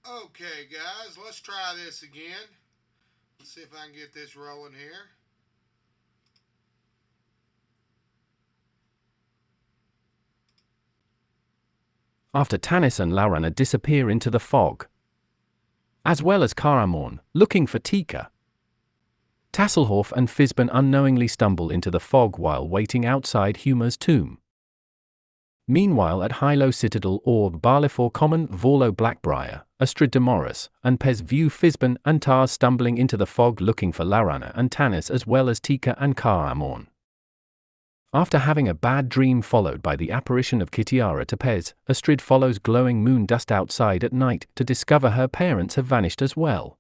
Okay, guys, let's try this again. Let's see if I can get this rolling here. After Tanis and Laurana disappear into the fog, as well as Karamorn, looking for Tika. Tasselhoff and Fizban unknowingly stumble into the fog while waiting outside Huma's tomb. Meanwhile at Hilo Citadel Orb Barlifor Common Vorlo Blackbriar, Astrid Demoris, and Pez view Fizban and Tars stumbling into the fog looking for Laurana and Tanis as well as Tika and Karamorn. After having a bad dream followed by the apparition of Kitiara to Pez, Astrid follows glowing moon dust outside at night to discover her parents have vanished as well.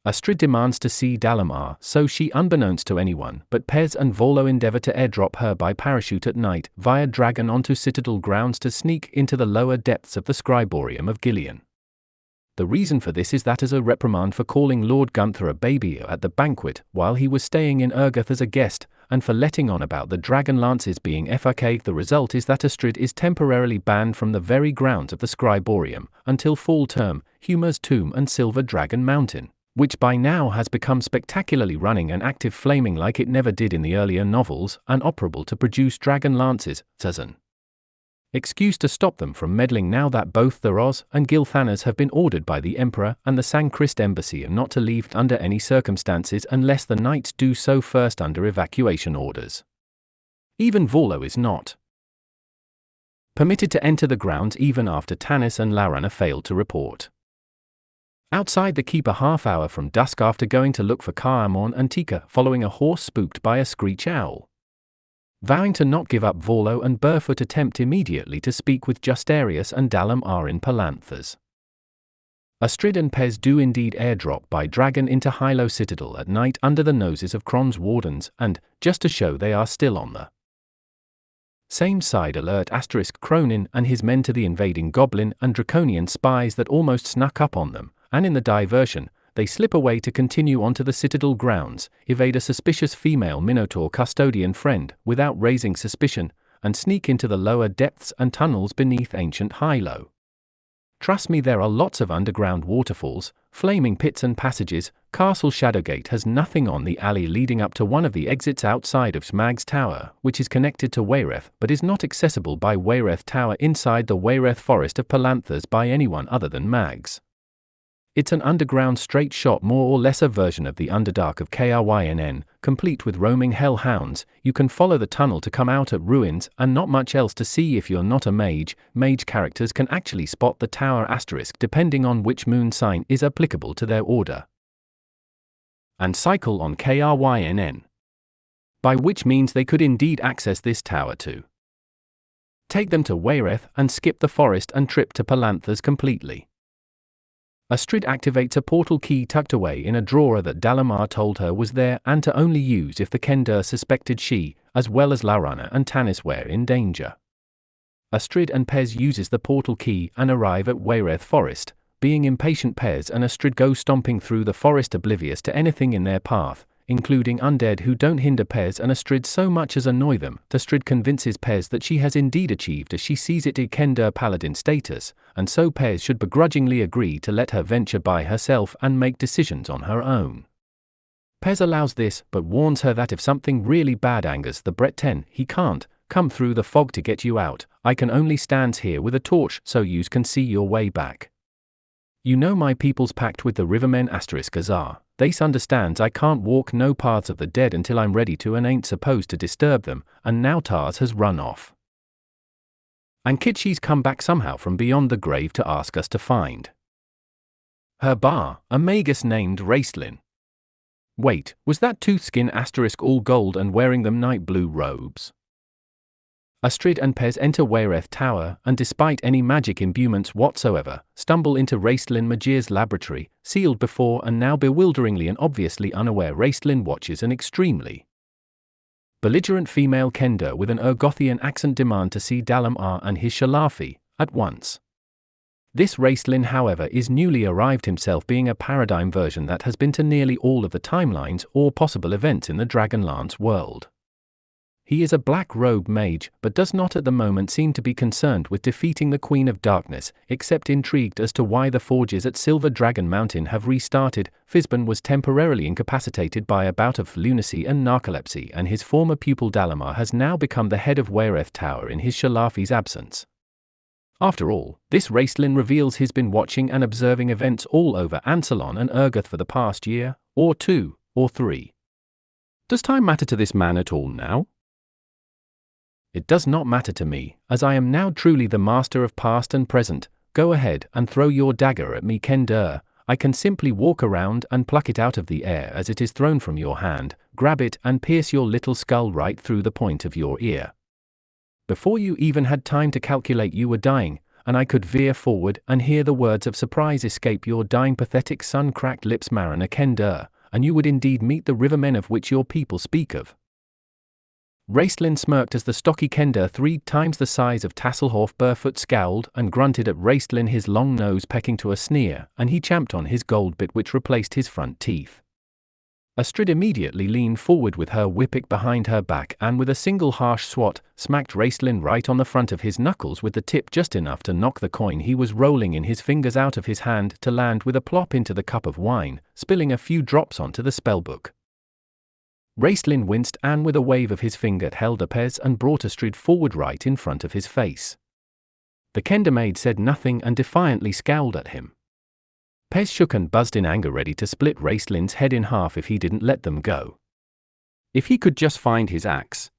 Astrid demands to see Dalamar, so she unbeknownst to anyone but Pez and Vorlo endeavor to airdrop her by parachute at night via dragon onto Citadel grounds to sneak into the lower depths of the Scriborium of Gillian. The reason for this is that as a reprimand for calling Lord Gunther a baby at the banquet while he was staying in Urgoth as a guest, and for letting on about the Dragonlances being FRK. The result is that Astrid is temporarily banned from the very grounds of the Scriborium until fall term, Huma's Tomb and Silver Dragon Mountain, which by now has become spectacularly running and active, flaming like it never did in the earlier novels, and operable to produce Dragonlances, as an excuse to stop them from meddling now that both the Roz and Gilthanas have been ordered by the Emperor and the Sancrist Embassy not to leave under any circumstances unless the Knights do so first under evacuation orders. Even Vorlo is not permitted to enter the grounds even after Tanis and Laurana failed to report. Outside the keep a half hour from dusk after going to look for Karamorn and Tika following a horse spooked by a screech owl. Vowing to not give up, Vorlo and Burfoot attempt immediately to speak with Justarius and Dalamar in Palanthas. Astrid and Pez do indeed airdrop by dragon into Hilo Citadel at night under the noses of Kron's wardens and, just to show they are still on the same side, alert Cronin and his men to the invading goblin and draconian spies that almost snuck up on them, and in the diversion, they slip away to continue onto the Citadel grounds, evade a suspicious female Minotaur custodian friend without raising suspicion, and sneak into the lower depths and tunnels beneath ancient Hilo. Trust me, there are lots of underground waterfalls, flaming pits and passages. Castle Shadowgate has nothing on the alley leading up to one of the exits outside of Smag's Tower, which is connected to Wayreth but is not accessible by Wayreth Tower inside the Wayreth Forest of Palanthas by anyone other than Mags. It's an underground straight shot, more or lesser version of the Underdark of Krynn, complete with roaming hellhounds. You can follow the tunnel to come out at ruins, and not much else to see if you're not a mage. Mage characters can actually spot the tower asterisk depending on which moon sign is applicable to their order, and cycle on Krynn. By which means they could indeed access this tower to take them to Wayreth and skip the forest and trip to Palanthas completely. Astrid activates a portal key tucked away in a drawer that Dalamar told her was there and to only use if the Kender suspected she, as well as Laurana and Tanis, were in danger. Astrid and Pez uses the portal key and arrive at Wayreth Forest. Being impatient, Pez and Astrid go stomping through the forest oblivious to anything in their path, including undead who don't hinder Pez and Astrid so much as annoy them. Astrid convinces Pez that she has indeed achieved, as she sees it, a Kender paladin status, and so Pez should begrudgingly agree to let her venture by herself and make decisions on her own. Pez allows this, but warns her that if something really bad angers the Breton, he can't come through the fog to get you out. I can only stand here with a torch so yous can see your way back. You know my people's pact with the Rivermen Azar. They understands I can't walk no paths of the dead until I'm ready to and ain't supposed to disturb them, and now Tars has run off. And Kitshi's come back somehow from beyond the grave to ask us to find her bar, a magus named Raistlin. Wait, was that Toothskin all gold and wearing them night blue robes? Astrid and Pez enter Wayreth Tower, and despite any magic imbuements whatsoever, stumble into Raistlin Magir's laboratory, sealed before and now bewilderingly and obviously unaware. Raistlin watches an extremely belligerent female Kender with an Urgothian accent demand to see Dalamar and his Shalafi at once. This Raistlin, however, is newly arrived himself, being a paradigm version that has been to nearly all of the timelines or possible events in the Dragonlance world. He is a black-robed mage, but does not at the moment seem to be concerned with defeating the Queen of Darkness, except intrigued as to why the forges at Silver Dragon Mountain have restarted. Fizban was temporarily incapacitated by a bout of lunacy and narcolepsy, and his former pupil Dalamar has now become the head of Waireth Tower in his Shalafi's absence. After all, this Raistlin reveals he's been watching and observing events all over Ansalon and Urgoth for the past year, or 2, or 3. Does time matter to this man at all now? It does not matter to me, as I am now truly the master of past and present. Go ahead and throw your dagger at me, Kender. I can simply walk around and pluck it out of the air as it is thrown from your hand, grab it and pierce your little skull right through the point of your ear. Before you even had time to calculate, you were dying, and I could veer forward and hear the words of surprise escape your dying pathetic sun-cracked lips, Mariner Kender, and you would indeed meet the rivermen of which your people speak of. Raistlin smirked as the stocky Kender 3 times the size of Tasselhoff Barefoot scowled and grunted at Raistlin, his long nose pecking to a sneer, and he champed on his gold bit which replaced his front teeth. Astrid immediately leaned forward with her whippick behind her back and with a single harsh swat, smacked Raistlin right on the front of his knuckles with the tip just enough to knock the coin he was rolling in his fingers out of his hand to land with a plop into the cup of wine, spilling a few drops onto the spellbook. Raistlin winced and with a wave of his finger held a Pez and brought Astrid forward right in front of his face. The Kender maid said nothing and defiantly scowled at him. Pez shook and buzzed in anger, ready to split Raistlin's head in half if he didn't let them go. If he could just find his axe.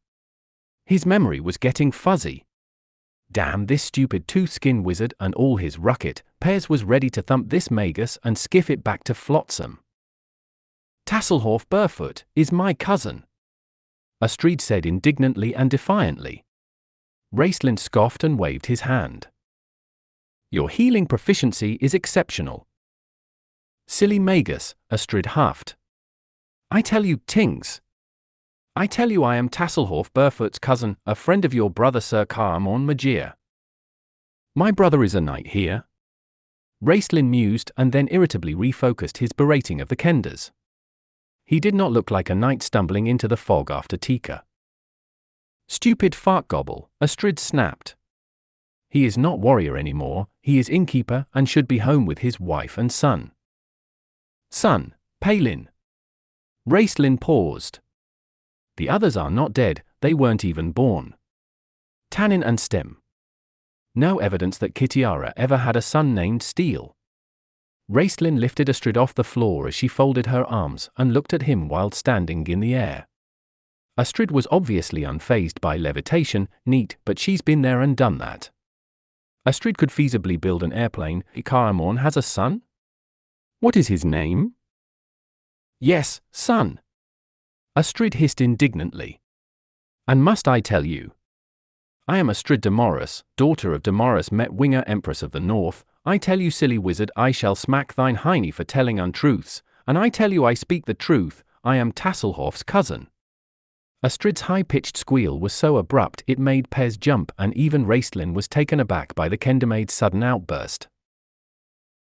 His memory was getting fuzzy. Damn this stupid tooth-skin wizard and all his rucket. Pez was ready to thump this magus and skiff it back to Flotsam. Tasselhoff Barefoot is my cousin, Astrid said indignantly and defiantly. Raistlin scoffed and waved his hand. Your healing proficiency is exceptional. Silly magus, Astrid huffed. I tell you, Tings. I tell you I am Tasselhoff Barefoot's cousin, a friend of your brother Sir Caramon Magier. My brother is a knight here. Raistlin mused and then irritably refocused his berating of the Kenders. He did not look like a knight stumbling into the fog after Tika. Stupid fart gobble, Astrid snapped. He is not warrior anymore, he is innkeeper and should be home with his wife and son. Son, Palin. Raistlin paused. The others are not dead, they weren't even born. Tannin and Stem. No evidence that Kitiara ever had a son named Steel. Raistlin lifted Astrid off the floor as she folded her arms and looked at him while standing in the air. Astrid was obviously unfazed by levitation, neat, but she's been there and done that. Astrid could feasibly build an airplane. Caramon has a son? What is his name? Yes, son. Astrid hissed indignantly. And must I tell you? I am Astrid de Morris, daughter of de Morris Metwinger, Empress of the North. I tell you, silly wizard, I shall smack thine hiney for telling untruths, and I tell you I speak the truth, I am Tasselhoff's cousin. Astrid's high-pitched squeal was so abrupt it made Pez jump, and even Raistlin was taken aback by the Kendermaid's sudden outburst.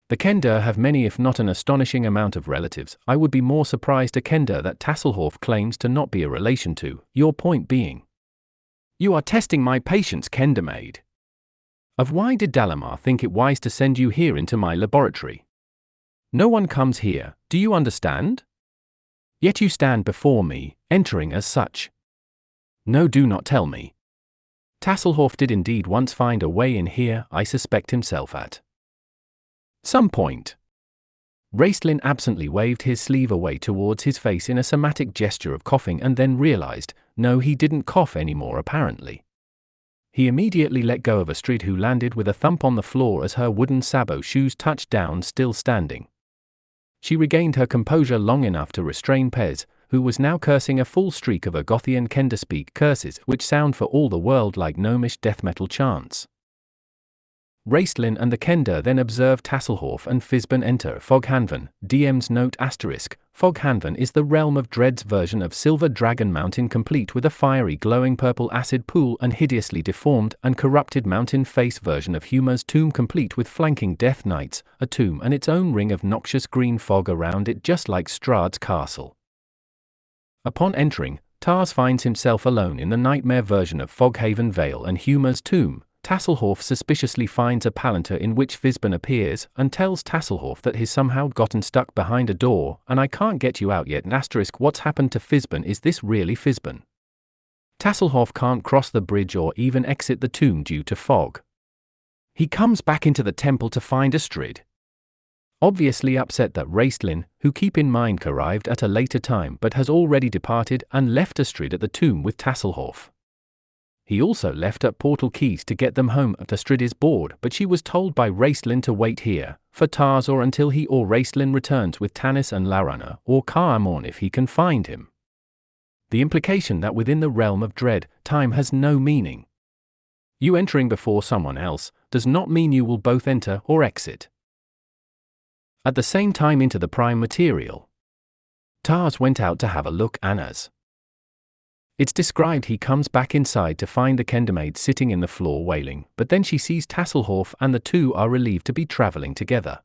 The Kender have many, if not an astonishing amount of relatives. I would be more surprised a Kender that Tasselhoff claims to not be a relation to, your point being. You are testing my patience, Kendermaid. Of why did Dalamar think it wise to send you here into my laboratory? No one comes here, do you understand? Yet you stand before me, entering as such. No, do not tell me. Tasselhoff did indeed once find a way in here, I suspect himself at some point. Raistlin absently waved his sleeve away towards his face in a somatic gesture of coughing and then realized, no, he didn't cough anymore apparently. He immediately let go of Astrid, who landed with a thump on the floor as her wooden sabot shoes touched down, still standing. She regained her composure long enough to restrain Pez, who was now cursing a full streak of Ergothian Kenderspeak curses which sound for all the world like gnomish death metal chants. Raistlin and the Kender then observed Tasselhoff and Fizban enter Foghanvan. DM's note **. Foghanvan is the realm of Dread's version of Silver Dragon Mountain, complete with a fiery glowing purple acid pool and hideously deformed and corrupted mountain face version of Huma's tomb, complete with flanking death knights, a tomb and its own ring of noxious green fog around it, just like Strahd's castle. Upon entering, Tars finds himself alone in the nightmare version of Foghaven Vale and Huma's tomb. Tasselhoff suspiciously finds a palantir in which Fizban appears, and tells Tasselhoff that he's somehow gotten stuck behind a door, and I can't get you out yet. What's happened to Fizban? Is this really Fizban? Tasselhoff can't cross the bridge or even exit the tomb due to fog. He comes back into the temple to find Astrid. Obviously upset that Raistlin, who keep in mind arrived at a later time but has already departed and left Astrid at the tomb with Tasselhoff. He also left her portal keys to get them home. Astrid is bored, but she was told by Raistlin to wait here for Tars or until he or Raistlin returns with Tanis and Laurana or Karamorn if he can find him. The implication that within the realm of dread, time has no meaning. You entering before someone else does not mean you will both enter or exit at the same time into the prime material. Tars went out to have a look, and as it's described, he comes back inside to find the Kendermaid sitting in the floor wailing, but then she sees Tasselhoff and the two are relieved to be traveling together.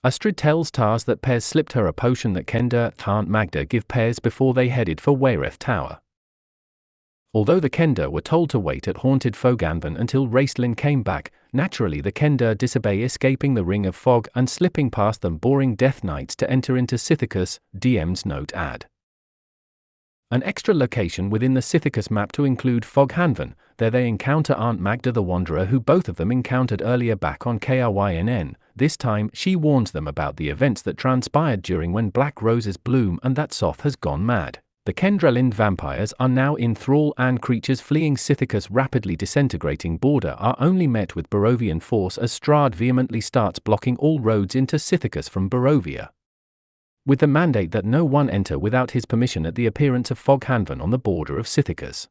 Astrid tells Tars that Pez slipped her a potion that Kender and Aunt Magda give Pez before they headed for Wayreth Tower. Although the Kender were told to wait at Haunted Foganvan until Raistlin came back, naturally the Kender disobey, escaping the Ring of Fog and slipping past them boring Death Knights to enter into Sithicus. DM's note add an extra location within the Sithicus map to include Foghanvan. There they encounter Aunt Magda the Wanderer, who both of them encountered earlier back on Krynn. This time, she warns them about the events that transpired during when black roses bloom and that Soth has gone mad. The Kendralind vampires are now in thrall, and creatures fleeing Sithicus' rapidly disintegrating border are only met with Barovian force as Strahd vehemently starts blocking all roads into Sithicus from Barovia, with the mandate that no one enter without his permission at the appearance of Foghanvan on the border of Sithicus.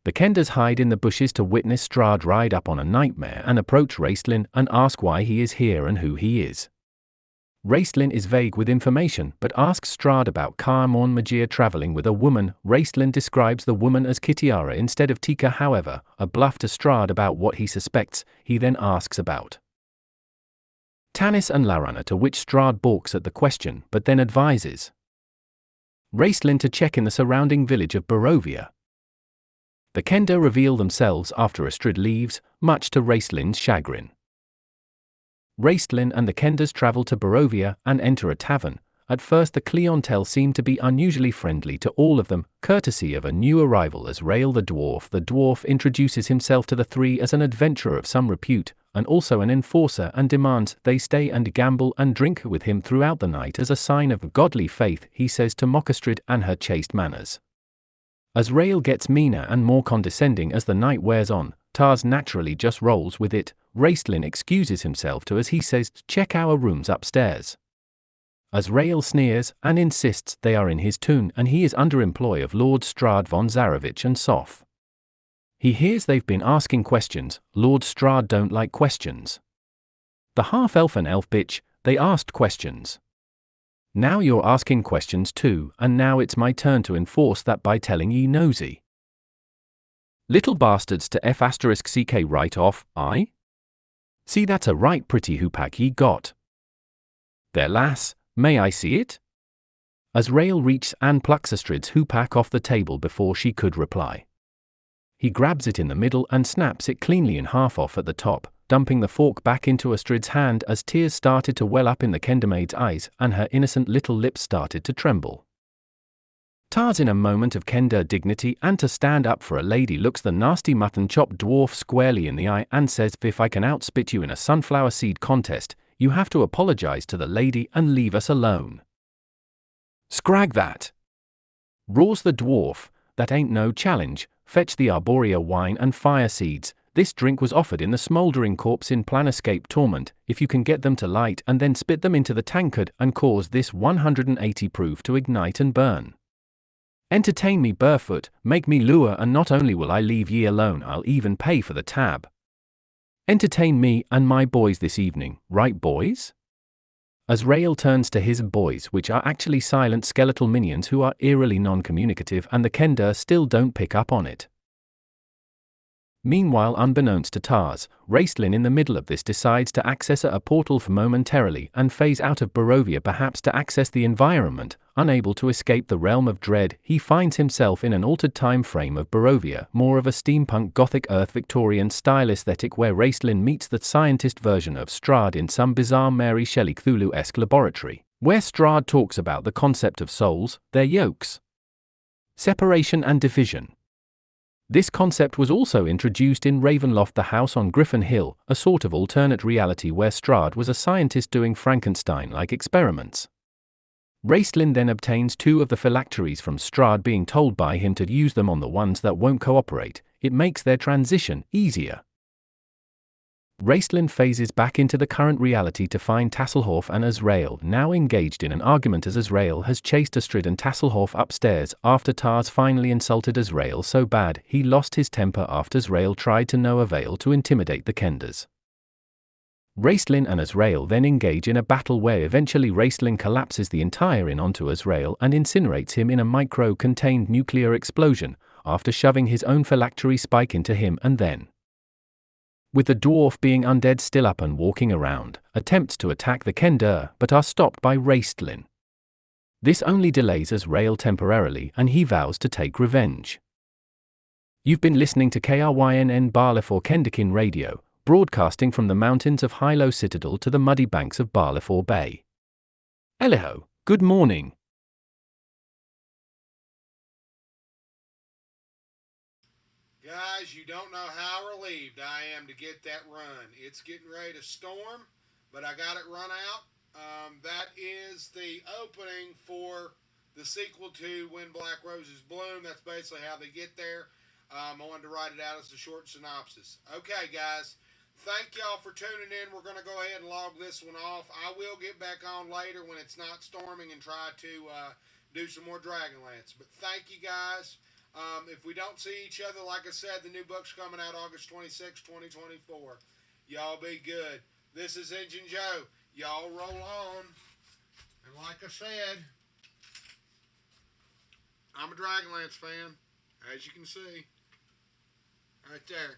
The Kenders hide in the bushes to witness Strahd ride up on a nightmare and approach Raistlin and ask why he is here and who he is. Raistlin is vague with information but asks Strahd about Karamorn Magia traveling with a woman. Raistlin describes the woman as Kitiara instead of Tika, however, a bluff to Strahd about what he suspects. He then asks about Tanis and Laurana, to which Strahd balks at the question but then advises Raistlin to check in the surrounding village of Barovia. The Kender reveal themselves after Astrid leaves, much to Raistlin's chagrin. Raistlin and the Kenders travel to Barovia and enter a tavern. At first the clientele seem to be unusually friendly to all of them, courtesy of a new arrival as Rael the dwarf. The dwarf introduces himself to the three as an adventurer of some repute, and also an enforcer, and demands they stay and gamble and drink with him throughout the night as a sign of godly faith, he says to mock Astrid and her chaste manners. As Rael gets meaner and more condescending as the night wears on, Tars naturally just rolls with it. Raistlin excuses himself to, as he says, check our rooms upstairs. As Rael sneers and insists they are in his tune and he is under employ of Lord Strahd von Zarovich and Soth. He hears they've been asking questions. Lord Strahd don't like questions. The half-elf and elf bitch, they asked questions. Now you're asking questions too, and now it's my turn to enforce that by telling ye nosy little bastards to F***ck right off, I? See, that's a right pretty hoopak ye got. There, lass, may I see it? As Rael reaches and plucks Astrid's hoopak off the table before she could reply. He grabs it in the middle and snaps it cleanly in half off at the top, dumping the fork back into Astrid's hand as tears started to well up in the Kendermaid's eyes and her innocent little lips started to tremble. Tars, in a moment of Kender dignity and to stand up for a lady, looks the nasty mutton-chop dwarf squarely in the eye and says, if I can outspit you in a sunflower seed contest, you have to apologize to the lady and leave us alone. Scrag that! Roars the dwarf, that ain't no challenge, fetch the arborea wine and fire seeds. This drink was offered in the smouldering corpse in Planescape Torment, if you can get them to light and then spit them into the tankard and cause this 180 proof to ignite and burn. Entertain me barefoot, make me lure, and not only will I leave ye alone, I'll even pay for the tab. Entertain me and my boys this evening, right boys? As Rael turns to his boys, which are actually silent skeletal minions who are eerily non-communicative, and the Kender still don't pick up on it. Meanwhile, unbeknownst to Tars, Raistlin in the middle of this decides to access a portal for momentarily and phase out of Barovia, perhaps to access the environment, unable to escape the realm of dread, he finds himself in an altered time frame of Barovia, more of a steampunk Gothic Earth Victorian style aesthetic where Raistlin meets the scientist version of Strahd in some bizarre Mary Shelley Cthulhu-esque laboratory, where Strahd talks about the concept of souls, their yokes, separation and division. This concept was also introduced in Ravenloft, the House on Griffin Hill, a sort of alternate reality where Strahd was a scientist doing Frankenstein-like experiments. Raistlin then obtains 2 of the phylacteries from Strahd, being told by him to use them on the ones that won't cooperate. It makes their transition easier. Raistlin phases back into the current reality to find Tasselhoff and Azrael now engaged in an argument as Azrael has chased Astrid and Tasselhoff upstairs after Tars finally insulted Azrael so bad he lost his temper after Azrael tried to no avail to intimidate the Kenders. Raistlin and Azrael then engage in a battle where eventually Raistlin collapses the entire inn onto Azrael and incinerates him in a micro-contained nuclear explosion after shoving his own phylactery spike into him, and then, with the dwarf being undead still up and walking around, attempts to attack the Kender but are stopped by Raistlin. This only delays Azrael temporarily and he vows to take revenge. You've been listening to KRYNN Barlefor Kendikin Radio, broadcasting from the mountains of Hilo Citadel to the muddy banks of Barlefor Bay. Eliho, good morning. Guys, you don't know how relieved I am to get that run. It's getting ready to storm, but I got it run out. That is the opening for the sequel to When Black Roses Bloom. That's basically how they get there. I wanted to write it out as a short synopsis. Okay, guys, thank y'all for tuning in. We're going to go ahead and log this one off. I will get back on later when it's not storming and try to do some more Dragonlance. But thank you, guys. If we don't see each other, like I said, the new book's coming out August 26, 2024. Y'all be good. This is Engine Joe. Y'all roll on. And like I said, I'm a Dragonlance fan, as you can see. Right there.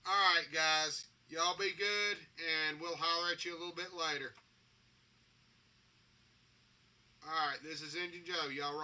Alright, guys. Y'all be good, and we'll holler at you a little bit later. Alright, this is Engine Joe. Y'all roll.